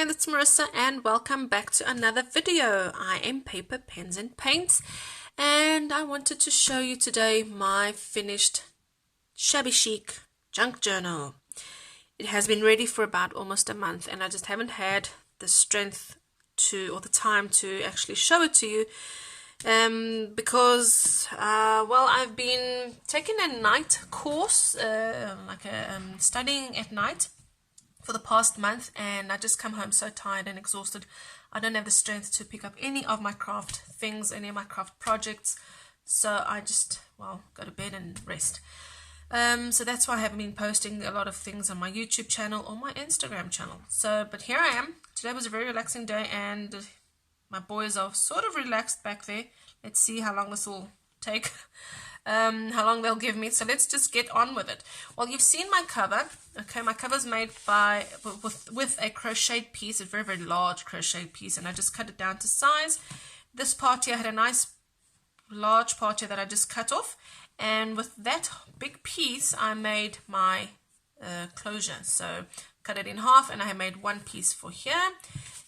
Hi, that's Marissa and welcome back to another video. I am Paper, Pens and Paints and I wanted to show you today my finished shabby chic junk journal. It has been ready for about almost a month and I just haven't had the strength to or the time to actually show it to you because I've been taking a night course, studying at night for the past month, and I just come home so tired and exhausted. I don't have the strength to pick up any of my craft things, any of my craft projects, so I just, go to bed and rest. So that's why I haven't been posting a lot of things on my YouTube channel or my Instagram channel. But here I am. Today was a very relaxing day and my boys are sort of relaxed back there. Let's see how long this will take. How long they'll give me. So let's just get on with it. Well, you've seen my cover. Okay, my cover is made with a crocheted piece, a very, very large crocheted piece, and I just cut it down to size. This part here had a nice large part here that I just cut off, and with that big piece I made my closure. So cut it in half and I made one piece for here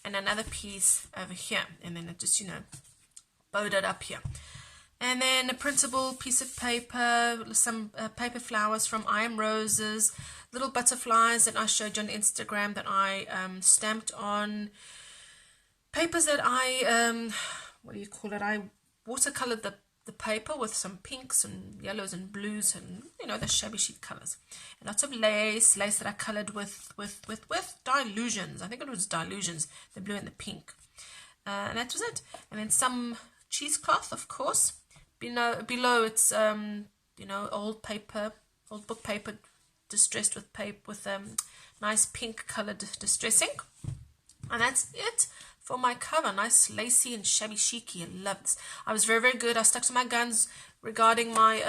and another piece over here, and then it just, bowed it up here. And then a printable piece of paper, some paper flowers from I Am Roses, little butterflies that I showed you on Instagram that I stamped on papers that I, I watercolored the paper with some pinks and yellows and blues and, the shabby chic colors. And lots of lace that I colored with dilutions. I think it was dilutions, the blue and the pink. And that was it. And then some cheesecloth, of course. Below it's old book paper distressed with nice pink colored distressing, and that's it for my cover. Nice lacy and shabby chicy. I love this. I was very, very good. I stuck to my guns regarding my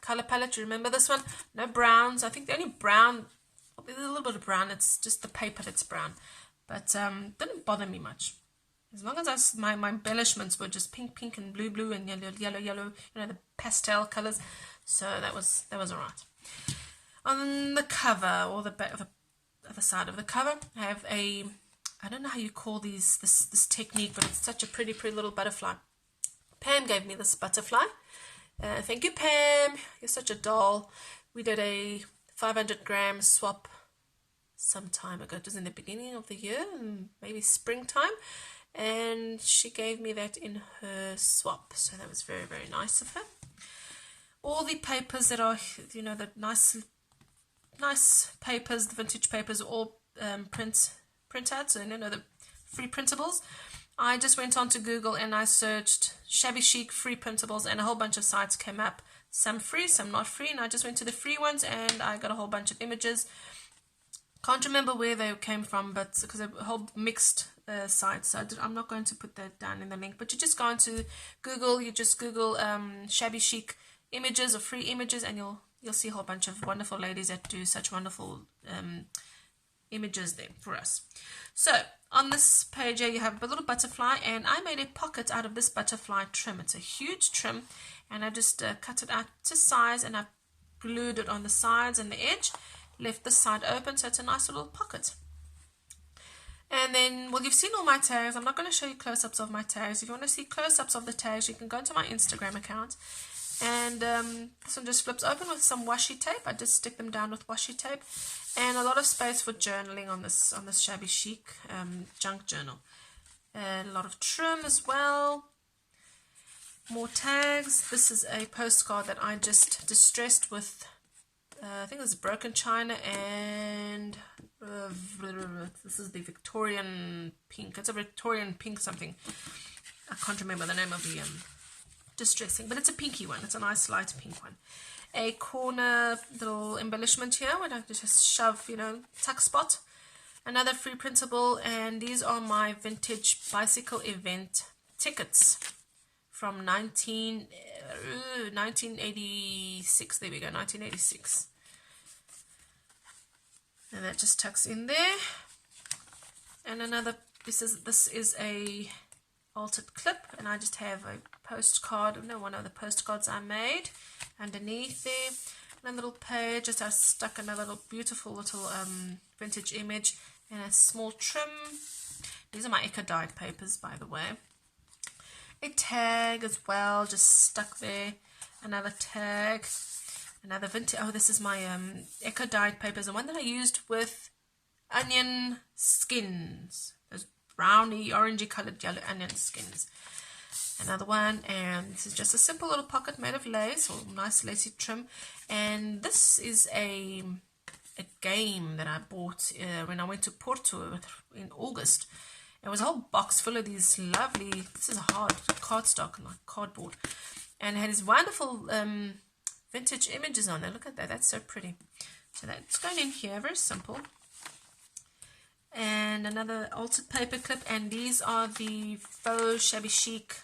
color palette. You remember this one? No browns. I think the only brown, a little bit of brown, it's just the paper that's brown, but didn't bother me much. As long as my embellishments were just pink, and blue, and yellow, the pastel colors. So that was all right. On the cover, or the other side of the cover, I have I don't know how you call this technique, but it's such a pretty little butterfly. Pam gave me this butterfly. Thank you, Pam. You're such a doll. We did a 500-gram swap some time ago. It was in the beginning of the year, maybe springtime. And she gave me that in her swap, so that was very, very nice of her. All the papers that are, the nice papers, the vintage papers, are all printouts, so the free printables. I just went on to Google and I searched shabby chic free printables, and a whole bunch of sites came up. Some free, some not free, and I just went to the free ones and I got a whole bunch of images. Can't remember where they came from, but because a whole mixed site, so I'm not going to put that down in the link. But you just go into Google, you just Google shabby chic images or free images, and you'll see a whole bunch of wonderful ladies that do such wonderful images there for us. So on this page here you have a little butterfly, and I made a pocket out of this butterfly trim. It's a huge trim, and I just cut it out to size, and I glued it on the sides and the edge. Left this side open, so it's a nice little pocket. And then, you've seen all my tags. I'm not going to show you close-ups of my tags. If you want to see close-ups of the tags, you can go into my Instagram account. And this one just flips open with some washi tape. I just stick them down with washi tape. And a lot of space for journaling on this shabby chic junk journal. And a lot of trim as well. More tags. This is a postcard that I just distressed with I think it's broken china, and this is the Victorian pink. It's a Victorian pink something. I can't remember the name of the distressing, but it's a pinky one. It's a nice light pink one. A corner little embellishment here where I just shove, tuck spot. Another free printable, and these are my vintage bicycle event tickets from 1986. There we go, 1986. And that just tucks in there. And another, this is a altered clip, and I just have a postcard, one of the postcards I made underneath there. And a little page, just I stuck another little beautiful little vintage image, and a small trim. These are my Eco dyed papers, by the way. A tag as well, just stuck there. Another tag. Another vintage. Oh, this is my Eco dyed papers, the one that I used with onion skins. Those browny, orangey colored yellow onion skins. Another one, and this is just a simple little pocket made of lace, or nice lacy trim. And this is a game that I bought when I went to Porto in August. It was a whole box full of these lovely, this is a hard cardstock, like cardboard, and it had these wonderful vintage images on there. Look at that, that's so pretty. So that's going in here, very simple. And another altered paper clip, and these are the faux shabby chic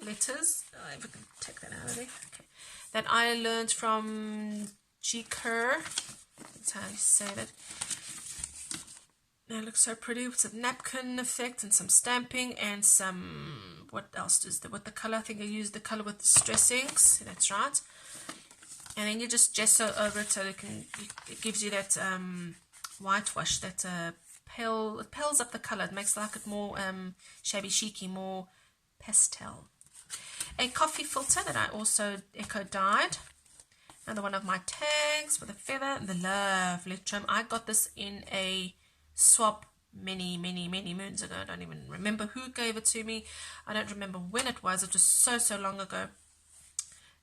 letters. If I can take that out of there. Okay. That I learned from chic. That's how you say that. That looks so pretty with some napkin effect and some stamping and some, what else is there with the color? I think I used the color with the stress inks. That's right. And then you just gesso over it so it gives you that whitewash, that it pales up the color. It makes like it more shabby chicy, more pastel. A coffee filter that I also Eco dyed. Another one of my tags with a feather. The lovely trim. I got this in a swap many moons ago. I don't even remember who gave it to me. I don't remember when it was. It was so long ago,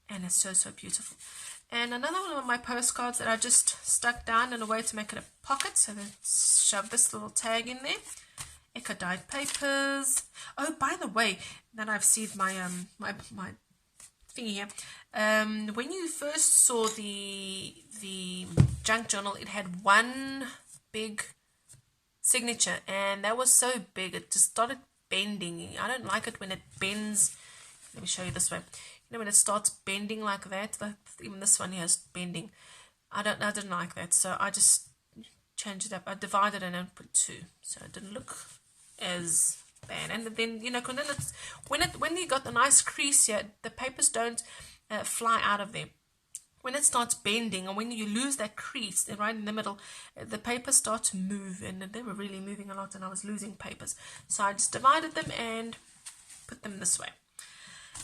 and it's so beautiful. And another one of my postcards that I just stuck down in a way to make it a pocket, so then shove this little tag in there. Eco dyed papers. Oh, by the way, that I've saved my my thingy here. When you first saw the junk journal, it had one big signature, and that was so big it just started bending. I don't like it when it bends. Let me show you this way. You know, when it starts bending like that, even this one here is bending. I didn't like that, so I just changed it up. I divided it and put 2, so it didn't look as bad. And then, you know, when you got the nice crease here, the papers don't fly out of there. When it starts bending, or when you lose that crease right in the middle, the papers start to move, and they were really moving a lot, and I was losing papers. So I just divided them and put them this way.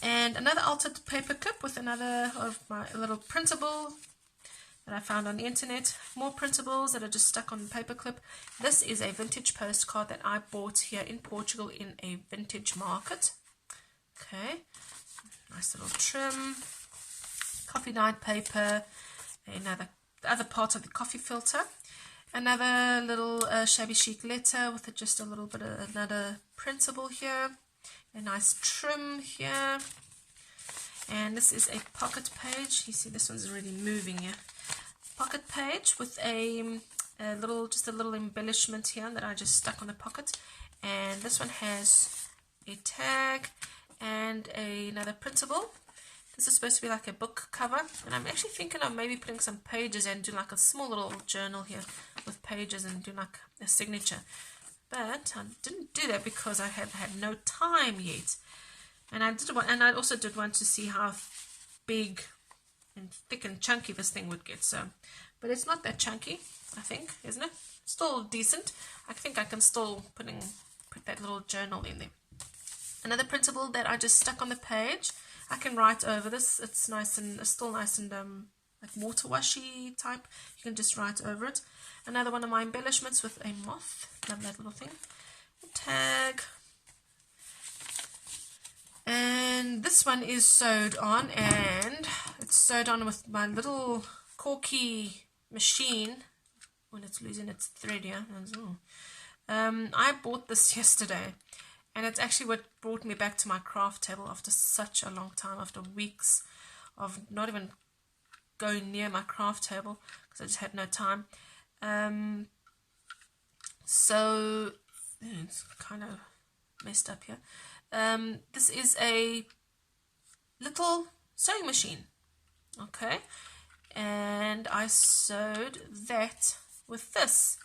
And another altered paper clip with another of my little printable that I found on the internet. More printables that are just stuck on the paper clip. This is a vintage postcard that I bought here in Portugal in a vintage market. Okay, nice little trim. Coffee dyed paper, the other part of the coffee filter, another little shabby chic letter with just a little bit of another printable here, a nice trim here, and this is a pocket page. You see this one's already moving here. Pocket page with a little embellishment here that I just stuck on the pocket, and this one has a tag and another printable. This is supposed to be like a book cover, and I'm actually thinking of maybe putting some pages and do like a small little journal here with pages and do like a signature. But I didn't do that because I had no time yet. And I also did want to see how big and thick and chunky this thing would get. So, but it's not that chunky, I think, isn't it? Still decent. I think I can still put that little journal in there. Another printable that I just stuck on the page. I can write over this. It's nice and still nice and like water washy type. You can just write over it. Another one of my embellishments with a moth. Love that little thing. A tag. And this one is sewed on, and it's sewed on with my little corky machine when it's losing its thread here. I bought this yesterday. And it's actually what brought me back to my craft table after such a long time, after weeks of not even going near my craft table because I just had no time. So it's kind of messed up here. This is a little sewing machine, okay? And I sewed that with this.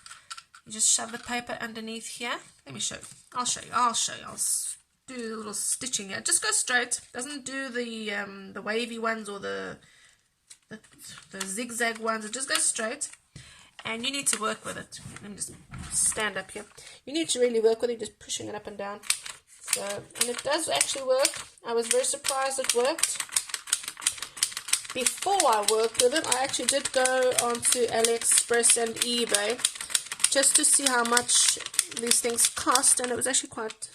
You just shove the paper underneath here. Let me show you. I'll show you. I'll do a little stitching here. Just go straight. Doesn't do the wavy ones or the zigzag ones. It just goes straight. and you need to work with it. Let me just stand up here. You need to really work with it, just pushing it up and down. So, and it does actually work. I was very surprised it worked. Before I worked with it, I actually did go onto AliExpress and eBay just to see how much these things cost, and it was actually quite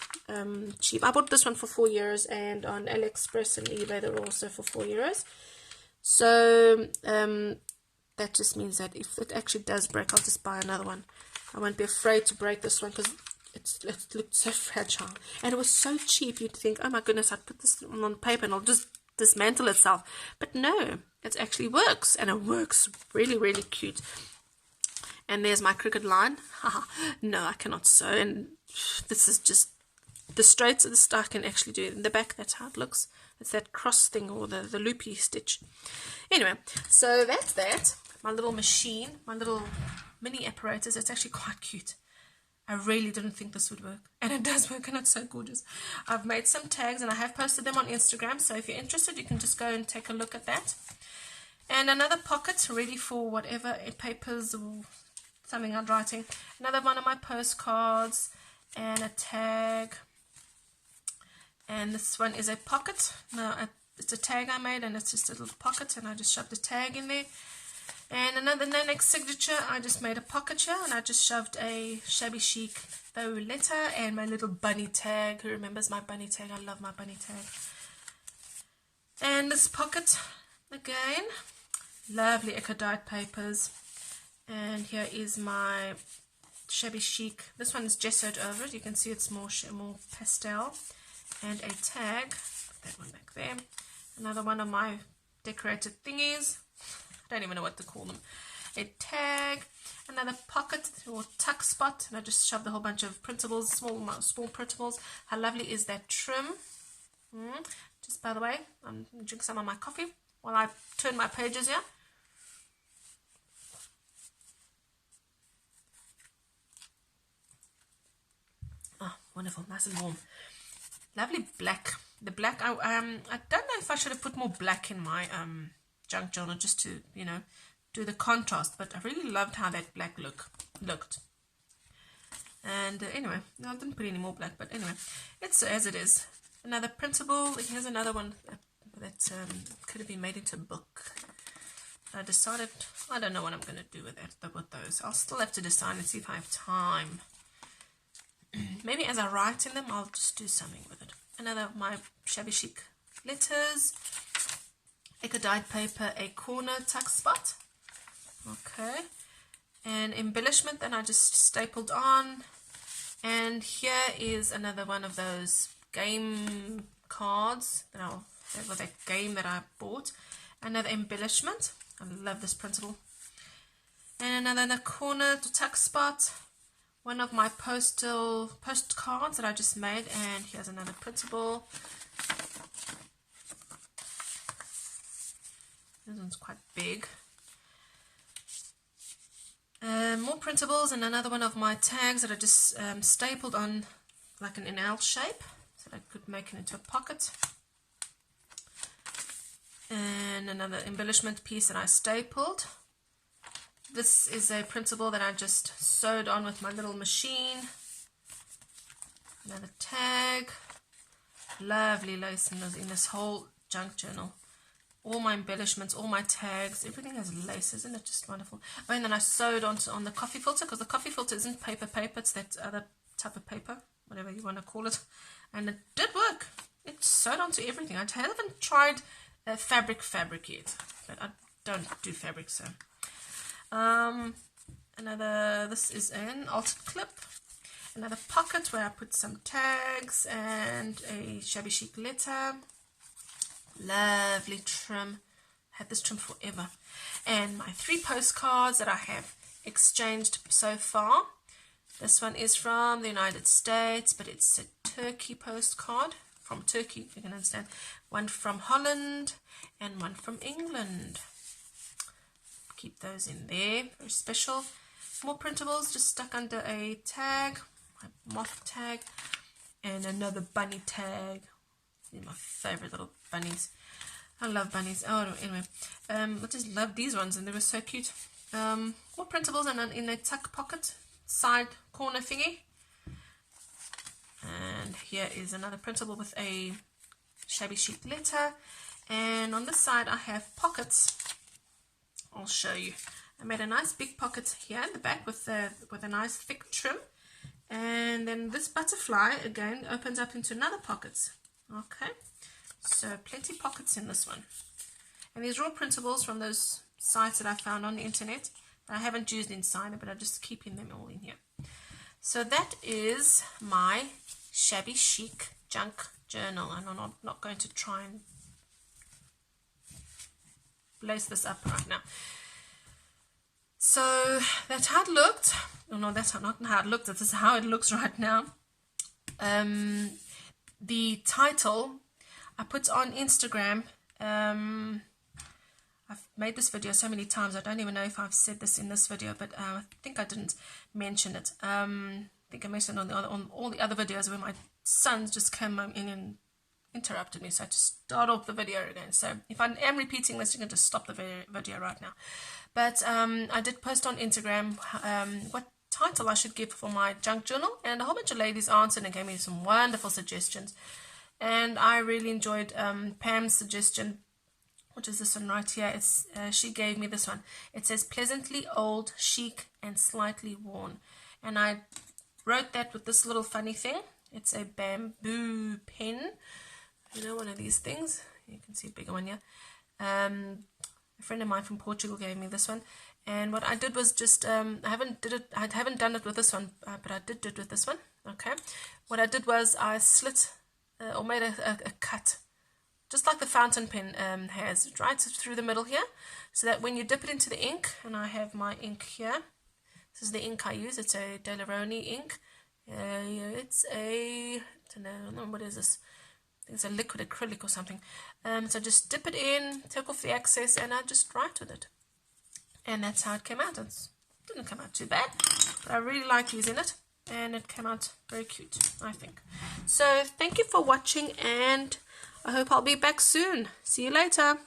cheap. I bought this one for €4, and on AliExpress and eBay they were also for €4. So that just means that if it actually does break, I'll just buy another one. I won't be afraid to break this one because it looked so fragile, and it was so cheap. You'd think, oh my goodness, I'd put this on paper and it'll just dismantle itself, but no, it actually works, and it works really, really cute. And there's my crooked line. No, I cannot sew, and this is just the straights of the stitch I can actually do it in the back. That's how it looks. It's that cross thing, or the loopy stitch. Anyway, so that's that. My little machine, my little mini apparatus. It's actually quite cute. I really didn't think this would work, and it does work, and it's so gorgeous. I've made some tags, and I have posted them on Instagram, so if you're interested, you can just go and take a look at that. And another pocket ready for whatever papers or something I'm writing. Another one of my postcards, and a tag. And this one is a pocket. Now, it's a tag I made, and it's just a little pocket, and I just shoved a tag in there. And the next signature, I just made a pocket here, and I just shoved a Shabby Chic faux letter and my little bunny tag. Who remembers my bunny tag? I love my bunny tag. And this pocket, again, lovely eco-dyed papers. And here is my Shabby Chic. This one is gessoed over it. You can see it's more pastel. And a tag. Put that one back there. Another one of my decorated thingies. I don't even know what to call them. A tag, another pocket or tuck spot, and I just shoved a whole bunch of printables, small printables. How lovely is that trim? Just by the way, I'm drinking some of my coffee while I turn my pages here. Oh, wonderful, nice and warm. Lovely black. The black, I don't know if I should have put more black in my junk journal just to, do the contrast, but I really loved how that black looked. And anyway, no, I didn't put any more black, but anyway, it's as it is. Another printable. Here's another one that could have been made into a book. I decided, I don't know what I'm going to do with those. I'll still have to decide and see if I have time. Maybe as I write in them, I'll just do something with it. Another of my Shabby Chic letters. Eco-dyed paper, a corner tuck spot. Okay. And embellishment that I just stapled on. And here is another one of those game cards that was that game that I bought. Another embellishment. I love this printable. And another in the corner to tuck spot. One of my postcards that I just made. And here's another printable. This one's quite big. More printables, and another one of my tags that I just stapled on like an L shape, so that I could make it into a pocket. And another embellishment piece that I stapled. This is a printable that I just sewed on with my little machine. Another tag. Lovely lace in this whole junk journal. All my embellishments, all my tags, everything has lace. Isn't it just wonderful? Oh, and then I sewed on the coffee filter, because the coffee filter isn't paper, it's that other type of paper, whatever you want to call it. And it did work. It sewed onto everything. I haven't tried fabric yet, but I don't do fabric, so. This is an altered clip. Another pocket where I put some tags and a Shabby Chic letter. Lovely trim. Had this trim forever. And my 3 postcards that I have exchanged so far. This one is from the United States, but it's a Turkey postcard. From Turkey, you can understand. One from Holland and one from England. Keep those in there. Very special. More printables just stuck under a tag. My moth tag. And another bunny tag. These are my favorite little bunnies. I love bunnies. Oh, anyway. I just love these ones, and they were so cute. more printables and in a tuck pocket side corner thingy. And here is another printable with a Shabby Chic letter. And on this side I have pockets. I'll show you. I made a nice big pocket here in the back with a nice thick trim. And then this butterfly again opens up into another pocket. Okay, so plenty pockets in this one. And these raw printables from those sites that I found on the internet. I haven't used inside it, but I'm just keeping them all in here. So that is my Shabby Chic junk journal, and I'm not going to try and lace this up right now. So that's how it looked. Oh no, that's not how it looked. This is how it looks right now. The title I put on Instagram. I've made this video so many times, I don't even know if I've said this in this video, but I think I didn't mention it. I think I mentioned it on all the other videos where my sons just came in and interrupted me, so I had to start off the video again. So if I am repeating this, you can just stop the video right now. But I did post on Instagram what title I should give for my junk journal, and a whole bunch of ladies answered and gave me some wonderful suggestions. And I really enjoyed Pam's suggestion, which is this one right here. It's she gave me this one. It says pleasantly old, chic, and slightly worn. And I wrote that with this little funny thing. It's a bamboo pen. You know, one of these things. You can see a bigger one here. A friend of mine from Portugal gave me this one. And what I did was just I haven't done it with this one, but I did it with this one. Okay. What I did was I slit or made a cut, just like the fountain pen has, right through the middle here, so that when you dip it into the ink, and I have my ink here, this is the ink I use, it's a Daleroni ink, it's a, I don't know, what is this, I think it's a liquid acrylic or something, so just dip it in, take off the excess, and I just write with it, and that's how it came out. It didn't come out too bad, but I really like using it, and it came out very cute, I think. So thank you for watching, and I hope I'll be back soon. See you later.